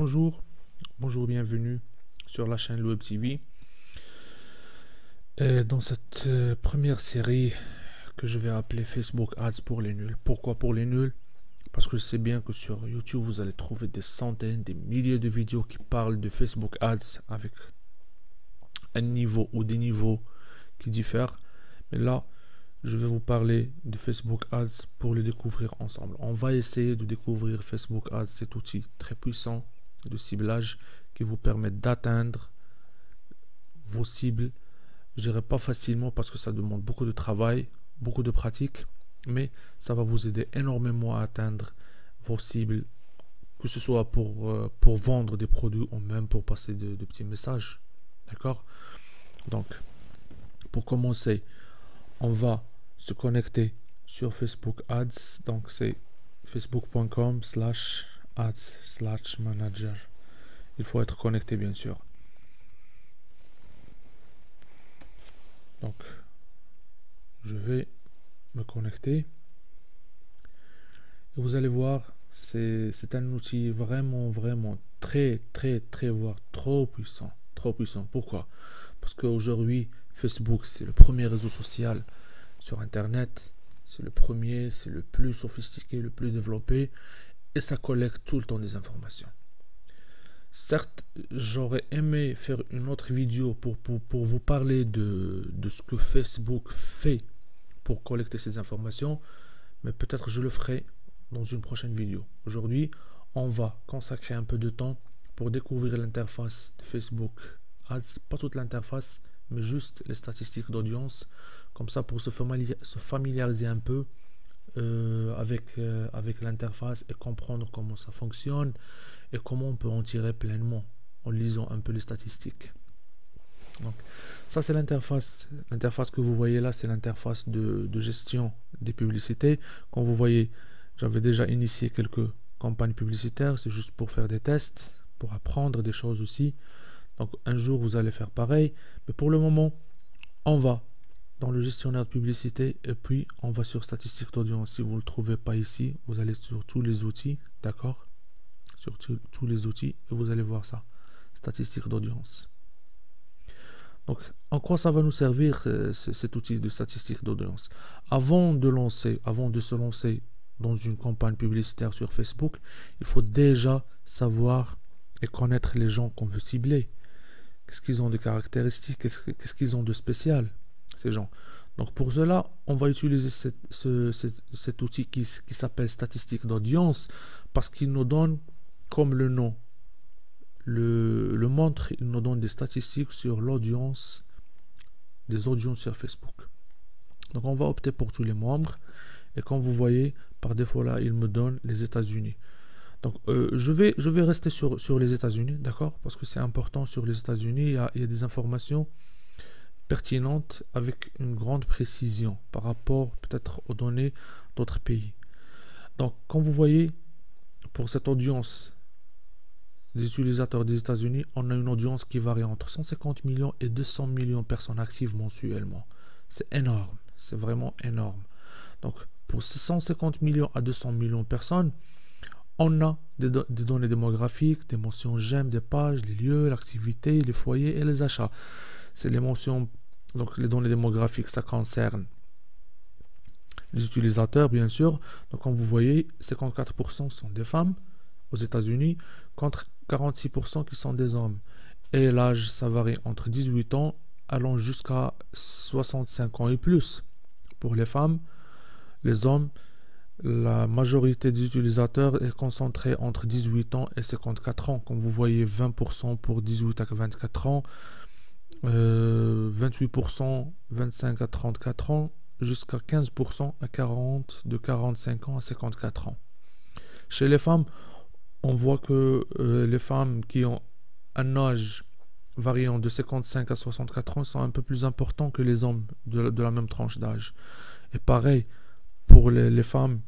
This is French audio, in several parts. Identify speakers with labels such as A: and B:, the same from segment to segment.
A: Bonjour, bienvenue sur la chaîne Web TV. Dans cette première série que je vais appeler Facebook Ads pour les nuls. Pourquoi pour les nuls? Parce que je sais bien que sur YouTube, vous allez trouver des centaines, des milliers de vidéos qui parlent de Facebook Ads avec un niveau ou des niveaux qui diffèrent. Mais là, je vais vous parler de Facebook Ads pour le découvrir ensemble. On va essayer de découvrir Facebook Ads, cet outil très puissant de ciblage qui vous permet d'atteindre vos cibles. Je dirais pas facilement parce que ça demande beaucoup de travail, beaucoup de pratique, mais ça va vous aider énormément à atteindre vos cibles, que ce soit pour vendre des produits ou même pour passer de petits messages. D'accord? Donc, pour commencer, on va se connecter sur Facebook Ads. Donc, c'est facebook.com/ads/manager. Il faut être connecté, bien sûr. Donc, je vais me connecter. Et vous allez voir, c'est un outil vraiment très, voire trop puissant. Trop puissant. Pourquoi? Parce qu'aujourd'hui, Facebook, c'est le premier réseau social sur Internet. C'est le premier, c'est le plus sophistiqué, le plus développé. Et ça collecte tout le temps des informations. Certes, j'aurais aimé faire une autre vidéo pour vous parler de ce que Facebook fait pour collecter ces informations, mais peut-être je le ferai dans une prochaine vidéo. Aujourd'hui, on va consacrer un peu de temps pour découvrir l'interface de Facebook Ads, pas toute l'interface, mais juste les statistiques d'audience, comme ça pour se familiariser un peu avec l'interface et comprendre comment ça fonctionne et comment on peut en tirer pleinement en lisant un peu les statistiques. Donc ça c'est l'interface que vous voyez là, c'est l'interface de gestion des publicités. Comme vous voyez, j'avais déjà initié quelques campagnes publicitaires, c'est juste pour faire des tests, pour apprendre des choses aussi. Donc un jour vous allez faire pareil, mais pour le moment on va dans le gestionnaire de publicité et puis on va sur statistiques d'audience. Si vous ne le trouvez pas ici, vous allez sur tous les outils, d'accord, sur tous les outils et vous allez voir ça, statistiques d'audience. Donc en quoi ça va nous servir cet outil de statistiques d'audience? Avant de se lancer dans une campagne publicitaire sur Facebook, il faut déjà savoir et connaître les gens qu'on veut cibler. Qu'est-ce qu'ils ont de caractéristiques, qu'est-ce qu'ils ont de spécial, ces gens. Donc pour cela, on va utiliser cet outil qui s'appelle statistiques d'audience parce qu'il nous donne, comme le nom le montre, il nous donne des statistiques sur l'audience, des audiences sur Facebook. Donc on va opter pour tous les membres et comme vous voyez, par défaut là, il me donne les États-Unis. Donc je vais rester sur les États-Unis, d'accord, parce que c'est important. Sur les États-Unis, il y a des informations pertinentes avec une grande précision par rapport peut-être aux données d'autres pays. Donc comme vous voyez, pour cette audience des utilisateurs des États-Unis, on a une audience qui varie entre 150 millions et 200 millions de personnes actives mensuellement. C'est énorme, c'est vraiment énorme. Donc pour ces 150 millions à 200 millions de personnes, on a des données démographiques, des mentions j'aime, des pages, les lieux, l'activité, les foyers et les achats. C'est les mentions, donc les données démographiques, ça concerne les utilisateurs, bien sûr. Donc comme vous voyez, 54% sont des femmes aux États-Unis, contre 46% qui sont des hommes. Et l'âge, ça varie entre 18 ans allant jusqu'à 65 ans et plus. Pour les femmes, les hommes, la majorité des utilisateurs est concentrée entre 18 ans et 54 ans. Comme vous voyez, 20% pour 18 à 24 ans, 28% 25 à 34 ans, jusqu'à 15% de 45 ans à 54 ans. Chez les femmes, on voit que les femmes qui ont un âge variant de 55 à 64 ans sont un peu plus importants que les hommes de la même tranche d'âge. Et pareil, pour les femmes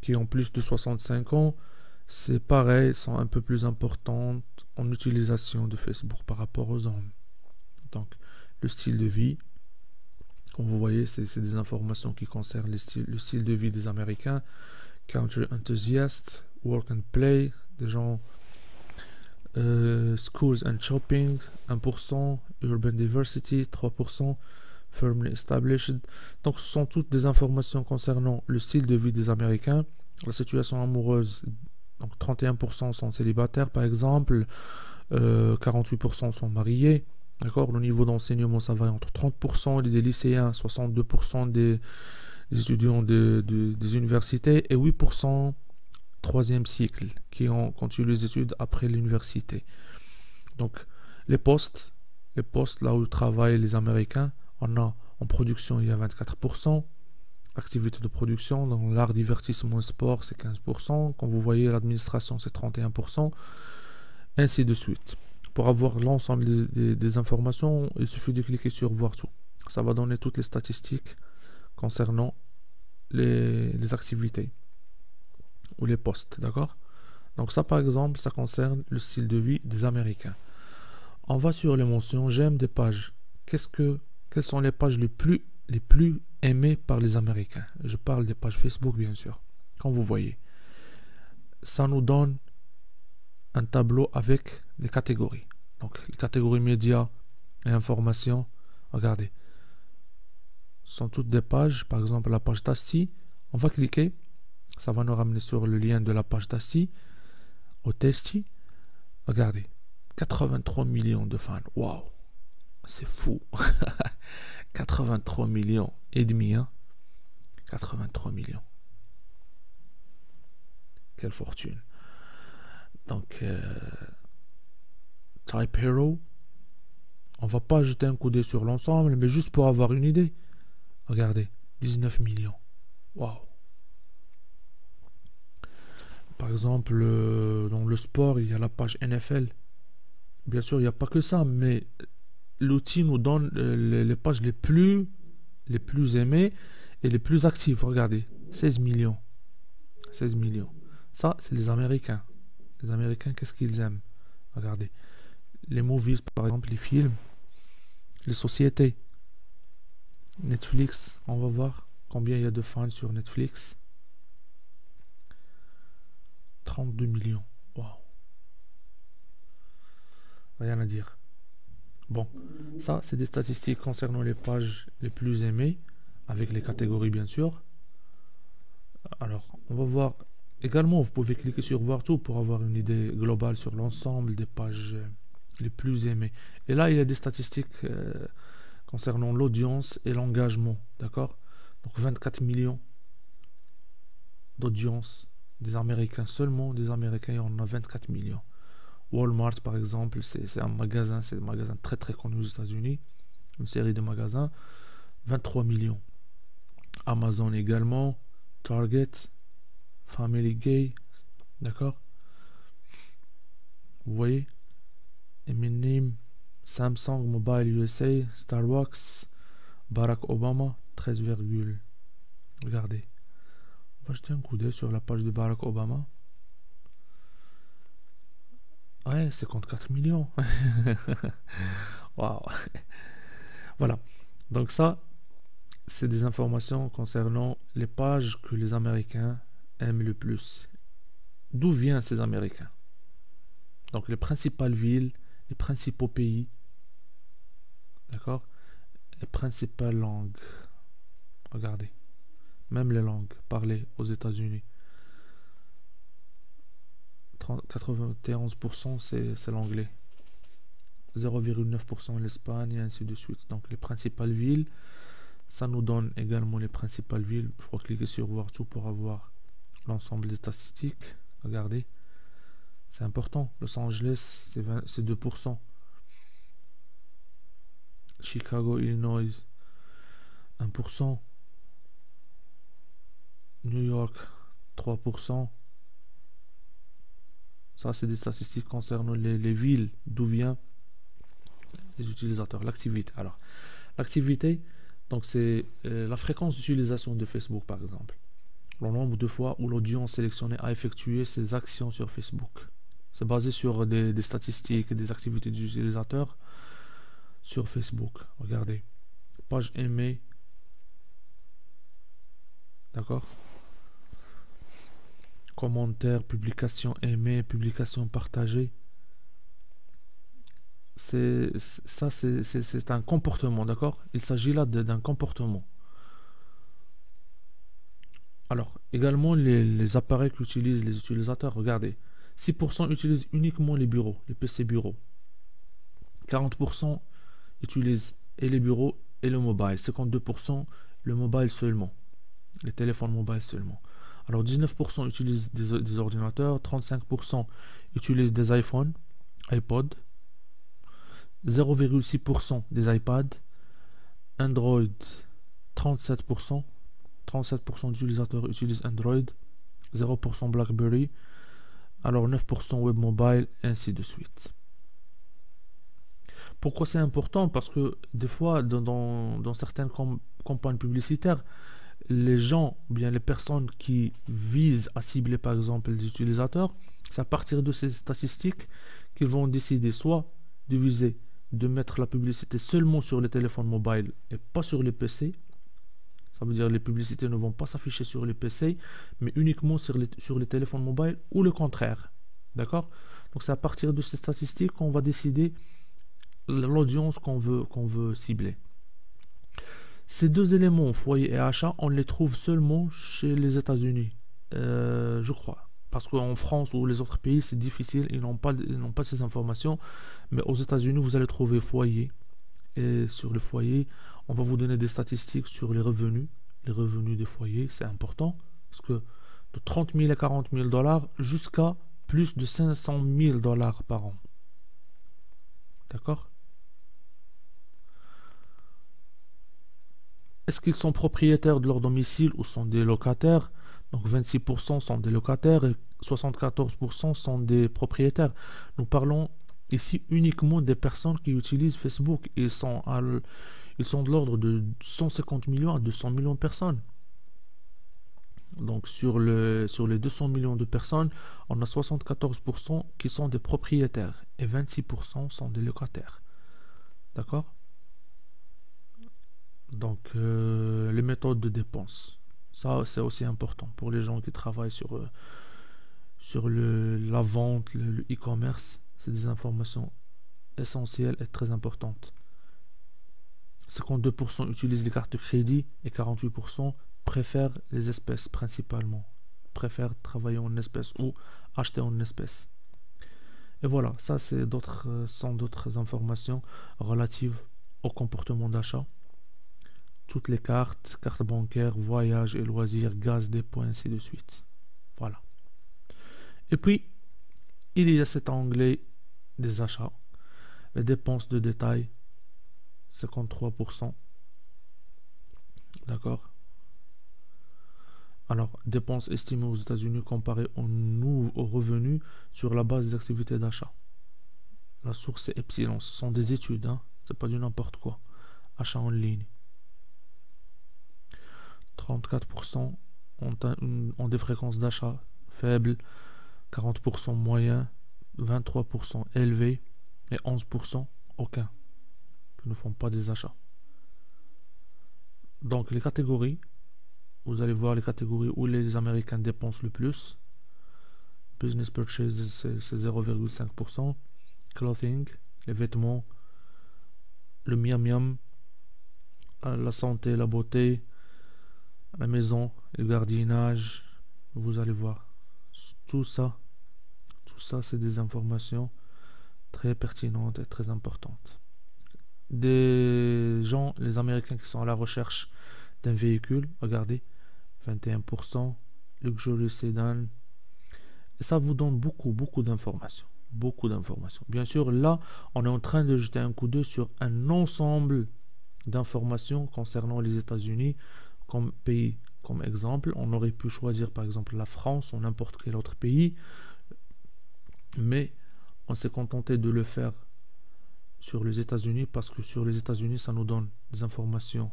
A: qui ont plus de 65 ans, c'est pareil, sont un peu plus importantes en utilisation de Facebook par rapport aux hommes. Donc, le style de vie, comme vous voyez, c'est des informations qui concernent le style de vie des Américains. Country enthusiasts, work and play, des gens Schools and shopping, 1%. Urban diversity, 3%. Firmly established. Donc, ce sont toutes des informations concernant le style de vie des Américains, la situation amoureuse. Donc, 31% sont célibataires, par exemple. 48% sont mariés. D'accord. Le niveau d'enseignement, ça va entre 30% des lycéens, 62% des étudiants des universités et 8% troisième cycle qui ont continué les études après l'université. Donc, les postes là où travaillent les Américains, on a en production, il y a 24%. Activité de production, dans l'art, divertissement et sport, c'est 15%. Comme vous voyez, l'administration, c'est 31%. Ainsi de suite. Pour avoir l'ensemble des informations, il suffit de cliquer sur voir tout. Ça va donner toutes les statistiques concernant les activités ou les postes, d'accord? Donc ça, par exemple, ça concerne le style de vie des Américains. On va sur les mentions j'aime des pages. Quelles sont les pages les plus aimées par les Américains? Je parle des pages Facebook, bien sûr. Comme vous voyez, ça nous donne un tableau avec les catégories. Donc, les catégories médias et informations, regardez, ce sont toutes des pages. Par exemple, la page Tasty, on va cliquer, ça va nous ramener sur le lien de la page Tasty, au Tasty. Regardez, 83 millions de fans. Waouh, c'est fou. 83 millions et demi, hein. 83 millions. Quelle fortune. Donc, Type Hero, on va pas jeter un coup d'œil sur l'ensemble, mais juste pour avoir une idée. Regardez, 19 millions. Waouh. Par exemple, dans le sport, il y a la page NFL. Bien sûr, il n'y a pas que ça, mais l'outil nous donne les pages les plus aimées et les plus actives. Regardez, 16 millions. 16 millions. Ça, c'est les Américains. Les Américains, qu'est-ce qu'ils aiment? Regardez. Les movies, par exemple, les films, les sociétés. Netflix, on va voir combien il y a de fans sur Netflix. 32 millions. Waouh. Rien à dire. Bon, ça, c'est des statistiques concernant les pages les plus aimées, avec les catégories, bien sûr. Alors, on va voir également, vous pouvez cliquer sur voir tout pour avoir une idée globale sur l'ensemble des pages les plus aimées. Et là, il y a des statistiques concernant l'audience et l'engagement, d'accord? Donc 24 millions d'audience des Américains, seulement des Américains, il y en a 24 millions. Walmart, par exemple, c'est un magasin très très connu aux États-Unis, une série de magasins, 23 millions. Amazon également, Target, Family Guy, d'accord? Vous voyez? Eminem, Samsung Mobile USA, Starbucks, Barack Obama, 13, regardez. On va jeter un coup d'œil sur la page de Barack Obama. Ouais, 54 millions. Waouh. Voilà. Donc ça, c'est des informations concernant les pages que les Américains aiment le plus. D'où viennent ces Américains? Donc les principales villes, les principaux pays, d'accord? Les principales langues. Regardez. Même les langues parlées aux États-Unis. 91% c'est l'anglais. 0,9% l'Espagne et ainsi de suite. Donc les principales villes, ça nous donne également les principales villes. Il faut cliquer sur voir tout pour avoir l'ensemble des statistiques. Regardez. C'est important. Los Angeles, c'est 2%. Chicago, Illinois, 1%. New York, 3%. Ça, c'est des statistiques concernant les villes, d'où viennent les utilisateurs. L'activité. Alors, l'activité, donc c'est la fréquence d'utilisation de Facebook, par exemple. Le nombre de fois où l'audience sélectionnée a effectué ses actions sur Facebook. C'est basé sur des statistiques et des activités des utilisateurs sur Facebook. Regardez. Page aimée. D'accord? Commentaires, publications aimées, publications partagées. C'est un comportement, d'accord? Il s'agit là d'un comportement. Alors, également, les appareils qu'utilisent les utilisateurs, regardez. 6% utilisent uniquement les bureaux, les PC bureaux. 40% utilisent et les bureaux et le mobile. 52% le mobile seulement, les téléphones mobiles seulement. Alors, 19% utilisent des ordinateurs, 35% utilisent des iPhones, iPod, 0,6% des iPads, Android 37%, 37% d'utilisateurs utilisent Android, 0% BlackBerry, alors 9% Web Mobile, ainsi de suite. Pourquoi c'est important? Parce que des fois, dans certaines campagnes publicitaires, les gens, ou bien les personnes qui visent à cibler par exemple les utilisateurs, c'est à partir de ces statistiques qu'ils vont décider soit de viser, de mettre la publicité seulement sur les téléphones mobiles et pas sur les PC. Ça veut dire que les publicités ne vont pas s'afficher sur les PC, mais uniquement sur les téléphones mobiles ou le contraire. D'accord? Donc c'est à partir de ces statistiques qu'on va décider l'audience qu'on veut cibler. Ces deux éléments, foyer et achat, on les trouve seulement chez les États-Unis, je crois. Parce qu'en France ou les autres pays, c'est difficile, ils n'ont pas ces informations. Mais aux États-Unis, vous allez trouver foyer. Et sur le foyer, on va vous donner des statistiques sur les revenus. Les revenus des foyers, c'est important. Parce que de 30 000 à 40 000 dollars jusqu'à plus de 500 000 dollars par an. D'accord? Est-ce qu'ils sont propriétaires de leur domicile ou sont des locataires? Donc 26% sont des locataires et 74% sont des propriétaires. Nous parlons ici uniquement des personnes qui utilisent Facebook. Ils sont de l'ordre de 150 millions à 200 millions de personnes. Donc sur les 200 millions de personnes, on a 74% qui sont des propriétaires et 26% sont des locataires. D'accord? Donc les méthodes de dépenses. Ça, c'est aussi important pour les gens qui travaillent sur la vente, le e-commerce. C'est des informations essentielles et très importantes. 52% utilisent les cartes de crédit et 48% préfèrent les espèces principalement. Préfèrent travailler en espèces ou acheter en espèces. Et voilà, ça sont d'autres informations relatives au comportement d'achat. Toutes les cartes bancaires, voyages et loisirs, gaz, dépôts, ainsi de suite. Voilà. Et puis, il y a cet onglet des achats. Les dépenses de détail, 53%. D'accord? Alors, dépenses estimées aux États-Unis comparées aux revenus sur la base des activités d'achat. La source c'est Epsilon. Ce sont des études, hein? C'est pas du n'importe quoi. Achat en ligne. 34% ont des fréquences d'achat faibles, 40% moyens, 23% élevés et 11% aucun qui ne font pas des achats. Donc les catégories, vous allez voir les catégories où les Américains dépensent le plus. Business purchases, c'est 0,5%. Clothing, les vêtements, le miam miam, la santé, la beauté, la maison, le gardiennage, vous allez voir. Tout ça, c'est des informations très pertinentes et très importantes. Des gens, les Américains qui sont à la recherche d'un véhicule, regardez, 21%, luxury sedan, et ça vous donne beaucoup d'informations. Beaucoup d'informations. Bien sûr, là, on est en train de jeter un coup d'œil sur un ensemble d'informations concernant les États-Unis comme pays. Comme exemple, on aurait pu choisir par exemple la France ou n'importe quel autre pays, mais on s'est contenté de le faire sur les États-Unis parce que sur les États-Unis, ça nous donne des informations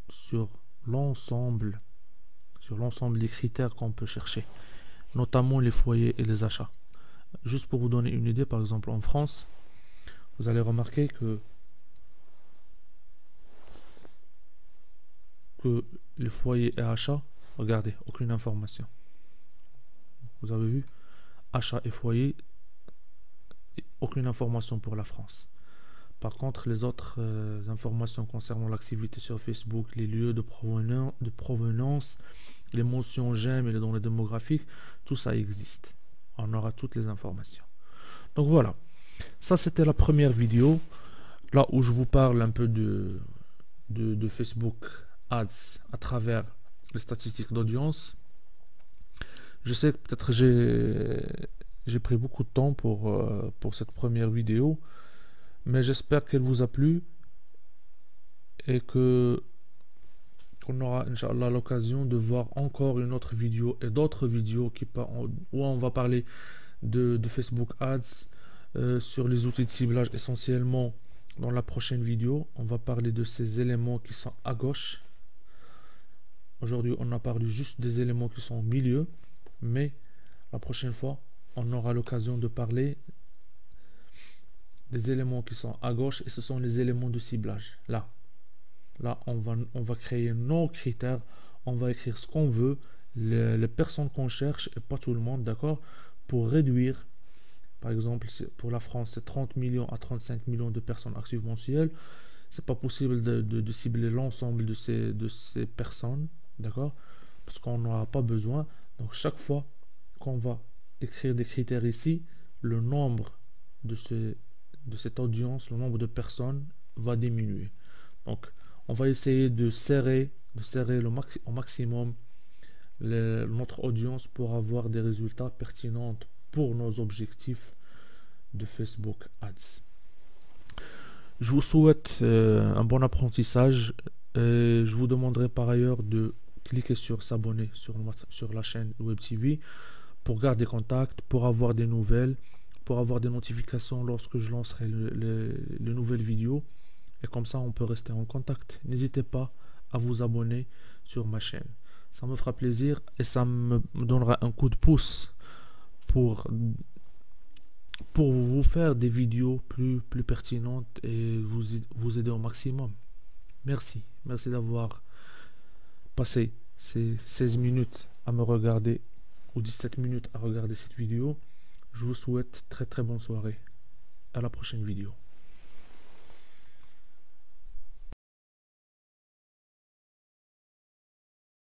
A: sur l'ensemble des critères qu'on peut chercher, notamment les foyers et les achats. Juste pour vous donner une idée, par exemple en France, vous allez remarquer que les foyers et achats, regardez, aucune information. Vous avez vu? achat et foyer, aucune information pour la France. Par contre, les autres informations concernant l'activité sur Facebook, les lieux de provenance, les mentions j'aime et les données démographiques, tout ça existe. On aura toutes les informations. Donc voilà, ça c'était la première vidéo, là où je vous parle un peu de Facebook Ads à travers les statistiques d'audience. Je sais que peut-être j'ai pris beaucoup de temps pour cette première vidéo, mais j'espère qu'elle vous a plu et qu'on aura Inch'Allah l'occasion de voir encore une autre vidéo et d'autres vidéos où on va parler de Facebook Ads sur les outils de ciblage essentiellement. Dans la prochaine vidéo, on va parler de ces éléments qui sont à gauche. Aujourd'hui, on a parlé juste des éléments qui sont au milieu, mais la prochaine fois, on aura l'occasion de parler des éléments qui sont à gauche et ce sont les éléments de ciblage. Là, on va créer nos critères, on va écrire ce qu'on veut, les personnes qu'on cherche et pas tout le monde, d'accord, pour réduire. Par exemple, pour la France, c'est 30 millions à 35 millions de personnes actives mensuelles. C'est pas possible de cibler l'ensemble de ces personnes, d'accord, parce qu'on n'aura pas besoin. Donc chaque fois qu'on va écrire des critères ici, le nombre de cette audience, le nombre de personnes va diminuer. Donc on va essayer de serrer au maximum notre audience pour avoir des résultats pertinents pour nos objectifs de Facebook Ads. Je vous souhaite un bon apprentissage et je vous demanderai par ailleurs de cliquer sur s'abonner sur la chaîne Web TV pour garder contact, pour avoir des nouvelles, pour avoir des notifications lorsque je lancerai les nouvelles vidéos, et comme ça on peut rester en contact. N'hésitez pas à vous abonner sur ma chaîne, ça me fera plaisir et ça me donnera un coup de pouce pour vous faire des vidéos plus pertinentes et vous aider au maximum. Merci d'avoir passé ces 16 minutes à me regarder ou 17 minutes à regarder cette vidéo. Je vous souhaite très bonne soirée. À la prochaine vidéo.